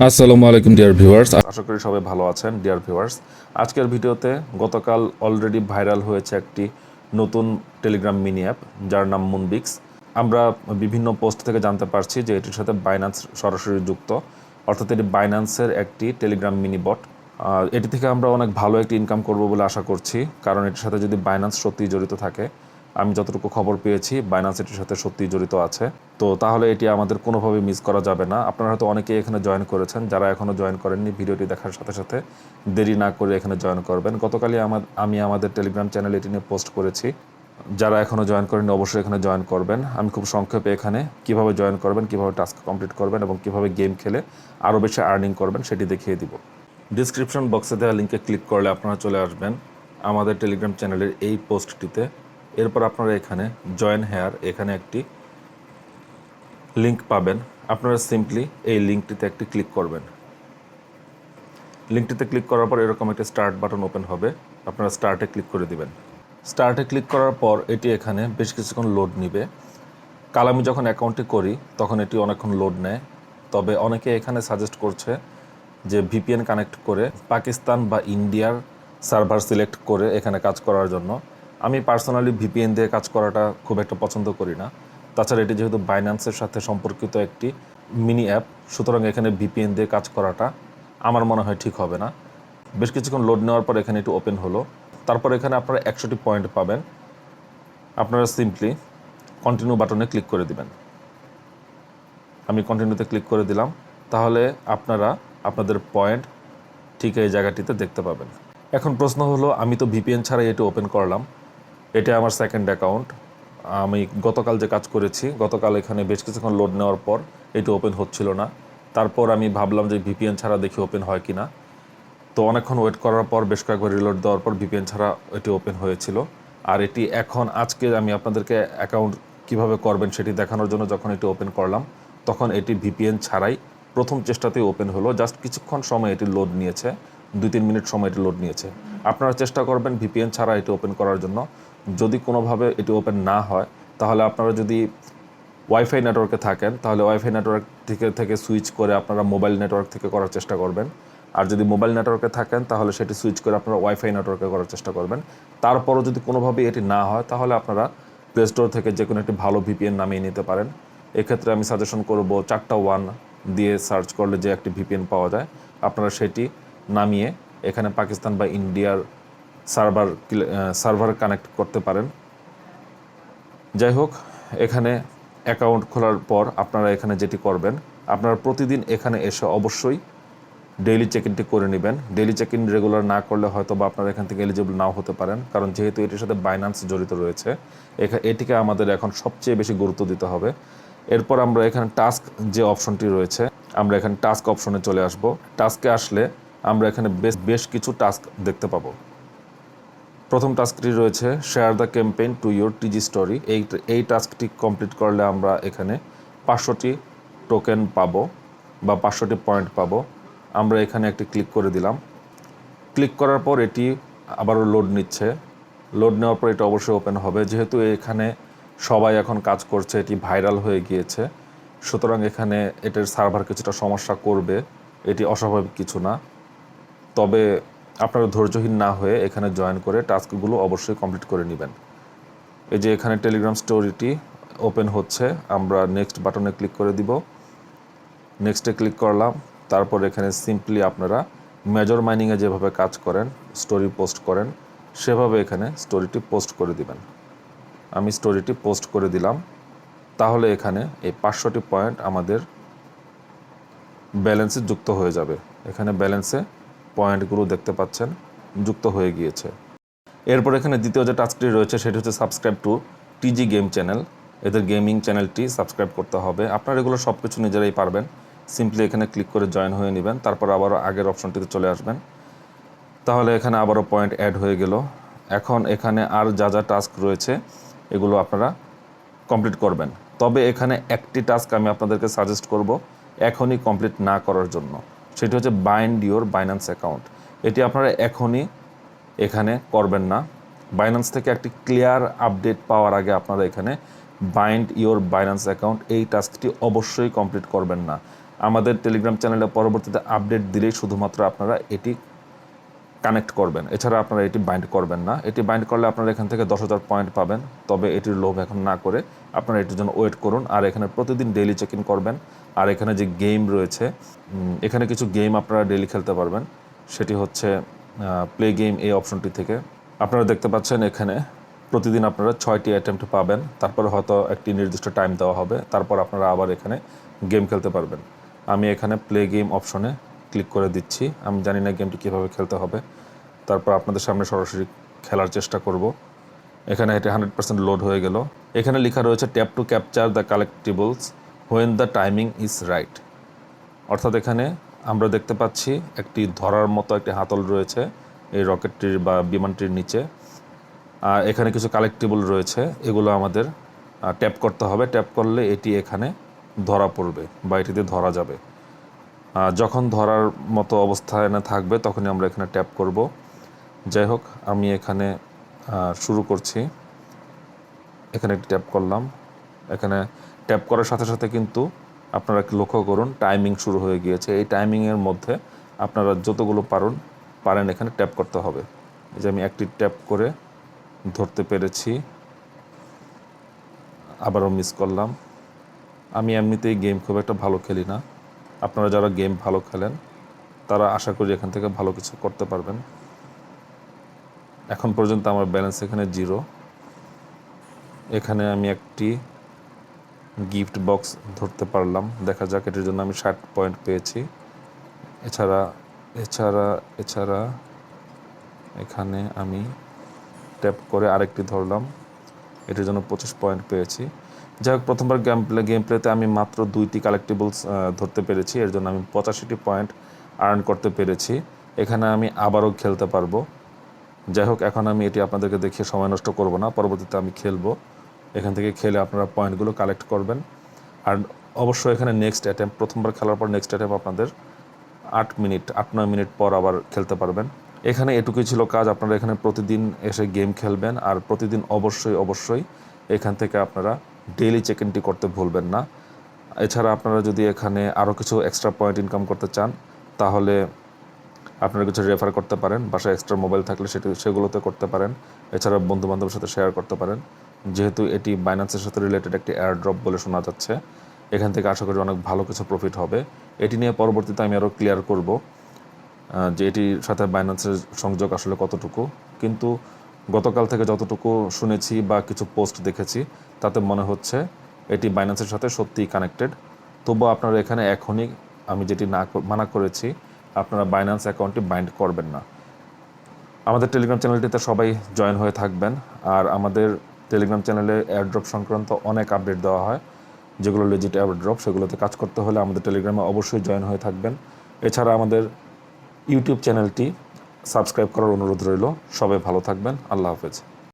আসসালামু আলাইকুম dear viewers, আশা করি সবাই ভালো আছেন। ডিয়ার ভিউয়ার্স, আজকের ভিডিওতে গতকাল অলরেডি ভাইরাল হয়েছে একটি নতুন টেলিগ্রাম মিনি অ্যাপ যার নাম মুনবিক্স। আমরা বিভিন্ন পোস্ট থেকে জানতে পারছি যে এটির সাথে বাইন্যান্স সরাসরি যুক্ত, অর্থাৎ এটি বাইন্যান্সের একটি টেলিগ্রাম মিনি বট। এটি থেকে আমরা অনেক ভালো একটি ইনকাম করব বলে আশা করছি, কারণ এটির সাথে যদি বাইন্যান্স সত্যিই জড়িত থাকে, আমি যতটুকু খবর পেয়েছি বাইন্যান্স এটির সাথে সত্যিই জড়িত আছে, তো তাহলে এটি আমাদের কোনোভাবে মিস করা যাবে না। আপনারা হয়তো অনেকেই এখানে জয়েন করেছেন, যারা এখনও জয়েন করেননি ভিডিওটি দেখার সাথে সাথে দেরি না করে এখানে জয়েন করবেন। গতকালই আমি আমাদের টেলিগ্রাম চ্যানেলে এটি নিয়ে পোস্ট করেছি, যারা এখনও জয়েন করেননি অবশ্যই এখানে জয়েন করবেন। আমি খুব সংক্ষেপে এখানে কিভাবে জয়েন করবেন, কিভাবে টাস্ক কমপ্লিট করবেন এবং কিভাবে গেম খেলে আরও বেশি আর্নিং করবেন সেটি দেখিয়ে দিব। ডিসক্রিপশন বক্সে দেওয়া লিঙ্কে ক্লিক করলে আপনারা চলে আসবেন আমাদের টেলিগ্রাম চ্যানেলের এই পোস্টটিতে। এরপর আপনারা এখানে জয়েন হেয়ার এখানে একটি লিঙ্ক পাবেন। আপনারা সিম্পলি এই লিঙ্কটিতে একটি ক্লিক করবেন। লিঙ্কটিতে ক্লিক করার পর এরকম একটা স্টার্ট বাটন ওপেন হবে, আপনারা স্টার্টে ক্লিক করে দিবেন। স্টার্টে ক্লিক করার পর এটি এখানে বেশ কিছুক্ষণ লোড নেবে। কাল আমি যখন অ্যাকাউন্টটি করি তখন এটি অনেকক্ষণ লোড নেয়, তবে অনেকে এখানে সাজেস্ট করছে যে ভিপিএন কানেক্ট করে পাকিস্তান বা ইন্ডিয়ার সার্ভার সিলেক্ট করে এখানে কাজ করার জন্য। আমি পার্সোনালি ভিপিএন দিয়ে কাজ করাটা খুব একটা পছন্দ করি না। তাছাড়া এটি যেহেতু বাইন্যান্সের সাথে সম্পর্কিত একটি মিনি অ্যাপ, সুতরাং এখানে ভিপিএন দিয়ে কাজ করাটা আমার মনে হয় ঠিক হবে না। বেশ কিছুক্ষণ লোড নেওয়ার পর এখানে একটু ওপেন হলো, তারপর এখানে আপনারা 100টি পয়েন্ট পাবেন। আপনারা সিম্পলি কন্টিনিউ বাটনে ক্লিক করে দিবেন। আমি কন্টিনিউতে ক্লিক করে দিলাম, তাহলে আপনারা আপনাদের পয়েন্ট ঠিক এই জায়গাটিতে দেখতে পাবেন। এখন প্রশ্ন হলো, আমি তো ভিপিএন ছাড়াই এটি ওপেন করলাম, এটা আমার সেকেন্ড অ্যাকাউন্ট। আমি গতকাল যে কাজ করেছি, গতকাল এখানে বেশ কিছুক্ষণ লোড নেওয়ার পর এটি ওপেন হচ্ছিল না। তারপর আমি ভাবলাম যে ভিপিএন ছাড়া দেখি ওপেন হয় কি না। তো অনেকক্ষণ ওয়েট করার পর বেশ কয়েকবার রিলোড দেওয়ার পর ভিপিএন ছাড়া এটি ওপেন হয়েছিল। আর এটি এখন আজকে আমি আপনাদেরকে অ্যাকাউন্ট কিভাবে করবেন সেটি দেখানোর জন্য যখন এটি ওপেন করলাম, তখন এটি ভিপিএন ছাড়াই প্রথম চেষ্টাতেই ওপেন হলো। জাস্ট কিছুক্ষণ সময় এটি লোড নিয়েছে, 2-3 মিনিট সময় এটি লোড নিয়েছে। আপনারা চেষ্টা করবেন ভিপিএন ছাড়া এটি ওপেন করার জন্য। যদি কোনোভাবে এটি ওপেন না হয়, তাহলে আপনারা যদি ওয়াইফাই নেটওয়ার্কে থাকেন তাহলে ওয়াইফাই নেটওয়ার্ক থেকে সুইচ করে আপনারা মোবাইল নেটওয়ার্ক থেকে করার চেষ্টা করবেন। আর যদি মোবাইল নেটওয়ার্কে থাকেন তাহলে সেটি সুইচ করে আপনারা ওয়াইফাই নেটওয়ার্কে করার চেষ্টা করবেন। তারপরও যদি কোনোভাবেই এটি না হয়, তাহলে আপনারা প্লে স্টোর থেকে যে কোনো একটি ভালো ভিপিএন নামিয়ে নিতে পারেন। এক্ষেত্রে আমি সাজেশন করব 4টা 1 দিয়ে সার্চ করলে যে একটি ভিপিএন পাওয়া যায়, আপনারা সেটি নামিয়ে এখানে পাকিস্তান বা ইন্ডিয়ার সার্ভার কানেক্ট করতে পারেন। যাই হোক, এখানে অ্যাকাউন্ট খোলার পর আপনারা এখানে যেটি করবেন, আপনারা প্রতিদিন এখানে এসে অবশ্যই ডেইলি চেক ইনটি করে নেবেন। ডেইলি চেক ইন রেগুলার না করলে হয়তো বা আপনারা এখান থেকে এলিজিবল নাও হতে পারেন, কারণ যেহেতু এটির সাথে বাইন্যান্স জড়িত রয়েছে, এটিকে আমাদের এখন সবচেয়ে বেশি গুরুত্ব দিতে হবে। এরপর আমরা এখানে টাস্ক যে অপশনটি রয়েছে, আমরা এখানে টাস্ক অপশনে চলে আসব। টাস্কে আসলে আমরা এখানে বেশ কিছু টাস্ক দেখতে পাবো। প্রথম টাস্কটি রয়েছে share the campaign to your টিজি story. এই টাস্কটি কমপ্লিট করলে আমরা এখানে 500টি টোকেন পাবো বা 500টি পয়েন্ট পাবো। আমরা এখানে একটি ক্লিক করে দিলাম। ক্লিক করার পর এটি আবারও লোড নিচ্ছে। লোড নেওয়ার পর এটা অবশ্যই ওপেন হবে। যেহেতু এখানে সবাই এখন কাজ করছে, এটি ভাইরাল হয়ে গিয়েছে, সুতরাং এখানে এটার সার্ভার কিছুটা সমস্যা করবে, এটি অস্বাভাবিক কিছু না। তবে আপনারা ধৈর্যহীন না হয়ে এখানে জয়েন করে টাস্কগুলো অবশ্যই কমপ্লিট করে নেবেন। এই যে এখানে টেলিগ্রাম স্টোরিটি ওপেন হচ্ছে, আমরা নেক্সট বাটনে ক্লিক করে দিব। নেক্সটে ক্লিক করলাম, তারপর এখানে সিম্পলি আপনারা মেজর মাইনিংয়ে যেভাবে কাজ করেন, স্টোরি পোস্ট করেন, সেভাবে এখানে স্টোরিটি পোস্ট করে দিবেন। আমি স্টোরিটি পোস্ট করে দিলাম, তাহলে এখানে এই 500টি পয়েন্ট আমাদের ব্যালেন্সে যুক্ত হয়ে যাবে। এখানে ব্যালেন্সে পয়েন্টগুলো দেখতে পাচ্ছেন যুক্ত হয়ে গিয়েছে। এরপর এখানে দ্বিতীয় যে টাস্কটি রয়েছে সেটি হচ্ছে সাবস্ক্রাইব টু টিজি গেম চ্যানেল। এদের গেমিং চ্যানেলটি সাবস্ক্রাইব করতে হবে। আপনারা এগুলো সব কিছু নিজেরাই পারবেন। সিম্পলি এখানে ক্লিক করে জয়েন হয়ে নেবেন, তারপর আবারও আগের অপশনটিতে চলে আসবেন। তাহলে এখানে আবারও পয়েন্ট অ্যাড হয়ে গেল। এখন এখানে আর যা যা টাস্ক রয়েছে এগুলো আপনারা কমপ্লিট করবেন। তবে এখানে একটি টাস্ক আমি আপনাদেরকে সাজেস্ট করব এখনই কমপ্লিট না করার জন্য, সেটি হচ্ছে বাইন্ড ইওর বাইন্যান্স অ্যাকাউন্ট। এটি আপনারা এখনই এখানে করবেন না। বাইন্যান্স থেকে একটি ক্লিয়ার আপডেট পাওয়ার আগে আপনারা এখানে বাইন্ড ইওর বাইন্যান্স অ্যাকাউন্ট এই টাস্কটি অবশ্যই কমপ্লিট করবেন না। আমাদের টেলিগ্রাম চ্যানেলে পরবর্তীতে আপডেট দিলেই শুধুমাত্র আপনারা এটি কানেক্ট করবেন, এছাড়া আপনারা এটি বাইন্ড করবেন না। এটি বাইন্ড করলে আপনারা এখান থেকে 10,000 পয়েন্ট পাবেন, তবে এটির লোভ এখন না করে আপনারা এটির জন্য ওয়েট করুন। আর এখানে প্রতিদিন ডেইলি চেক ইন করবেন। আর এখানে যে গেম রয়েছে, এখানে কিছু গেম আপনারা ডেইলি খেলতে পারবেন, সেটি হচ্ছে প্লে গেম এই অপশনটি থেকে। আপনারা দেখতে পাচ্ছেন এখানে প্রতিদিন আপনারা 6টি অ্যাটেম্প্ট পাবেন, তারপরে হয়তো একটি নির্দিষ্ট টাইম দেওয়া হবে, তারপর আপনারা আবার এখানে গেম খেলতে পারবেন। আমি এখানে প্লে গেম অপশনে ক্লিক করে দিচ্ছি। আমি জানি না গেমটি কীভাবে খেলতে হবে, তারপর আপনাদের সামনে সরাসরি খেলার চেষ্টা করব। এখানে এটি 100% লোড হয়ে গেল। এখানে লেখা রয়েছে tap to capture the collectibles when the timing is right. অর্থাৎ এখানে আমরা দেখতে পাচ্ছি একটি ধরার মতো একটি হাতল রয়েছে এই রকেটটির বা বিমানটির নিচে। আর এখানে কিছু কালেক্টিবল রয়েছে, এগুলো আমাদের ট্যাপ করতে হবে। ট্যাপ করলে এটি এখানে ধরা পড়বে বা এটিতে ধরা যাবে। যখন ধরার মতো অবস্থায় না থাকবে তখনই আমরা এখানে ট্যাপ করব। যাই হোক, আমি এখানে শুরু করছি। এখানে একটি ট্যাপ করলাম। এখানে ট্যাপ করার সাথে সাথে কিন্তু আপনারা লক্ষ্য করুন টাইমিং শুরু হয়ে গিয়েছে। এই টাইমিংয়ের মধ্যে আপনারা যতগুলো পারেন এখানে ট্যাপ করতে হবে। এই যে আমি একটি ট্যাপ করে ধরতে পেরেছি, আবারও মিস করলাম। আমি এমনিতেই গেম খুব একটা ভালো খেলি না, আপনারা যারা গেম ভালো খেলেন তারা আশা করি এখান থেকে ভালো কিছু করতে পারবেন। এখন পর্যন্ত আমার ব্যালেন্স এখানে 0। এখানে আমি একটি গিফট বক্স ধরতে পারলাম, দেখা যাক। এটির জন্য আমি 60 পয়েন্ট পেয়েছি। এছাড়া এখানে আমি ট্যাপ করে আরেকটি ধরলাম, এটির জন্য 25 পয়েন্ট পেয়েছি। যাই হোক, প্রথমবার গেম প্লেতে আমি মাত্র 2টি কালেক্টিবলস ধরতে পেরেছি, এর জন্য আমি 85টি পয়েন্ট আর্ন করতে পেরেছি। এখানে আমি আবারও খেলতে পারবো। যাই হোক, এখন আমি এটি আপনাদেরকে দেখিয়ে সময় নষ্ট করব না, পরবর্তীতে আমি খেলবো। এখান থেকে খেলে আপনারা পয়েন্টগুলো কালেক্ট করবেন। আর অবশ্যই এখানে নেক্সট অ্যাটেম্প, প্রথমবার খেলার পর নেক্সট অ্যাটেম্প আপনাদের 8-9 মিনিট পর আবার খেলতে পারবেন। এখানে এটুকুই ছিল কাজ। আপনারা এখানে প্রতিদিন এসে গেম খেলবেন, আর প্রতিদিন অবশ্যই এখান থেকে আপনারা ডেইলি চেক ইনটি করতে ভুলবেন না। এছাড়া আপনারা যদি এখানে আরও কিছু এক্সট্রা পয়েন্ট ইনকাম করতে চান তাহলে আপনারা কিছু রেফার করতে পারেন, বাসায় এক্সট্রা মোবাইল থাকলে সেগুলোতে করতে পারেন। এছাড়া বন্ধুবান্ধবের সাথে শেয়ার করতে পারেন। যেহেতু এটি বাইন্যান্সের সাথে রিলেটেড একটি এয়ারড্রপ বলে শোনা যাচ্ছে, এখান থেকে আশা করি অনেক ভালো কিছু প্রফিট হবে। এটি নিয়ে পরবর্তীতে আমি আরও ক্লিয়ার করব যে এটির সাথে বাইন্যান্সের সংযোগ আসলে কতটুকু। কিন্তু গতকাল থেকে যতটুকু শুনেছি বা কিছু পোস্ট দেখেছি তাতে মনে হচ্ছে এটি বাইন্যান্সের সাথে সত্যিই কানেক্টেড। তবুও আপনারা এখানে এখনই আমি যেটি মানা করেছি, আপনারা বাইন্যান্স অ্যাকাউন্টটি বাইন্ড করবেন না। আমাদের টেলিগ্রাম চ্যানেলটিতে সবাই জয়েন হয়ে থাকবেন। আর আমাদের টেলিগ্রাম চ্যানেলে এয়ারড্রপ সংক্রান্ত অনেক আপডেট দেওয়া হয়, যেগুলো লেজিট এয়ারড্রপ, সেগুলোতে কাজ করতে হলে আমাদের টেলিগ্রামে অবশ্যই জয়েন হয়ে থাকবেন। এছাড়া আমাদের ইউটিউব চ্যানেলটি সাবস্ক্রাইব করার অনুরোধ রইল। সবাই ভালো থাকবেন। আল্লাহ হাফেজ।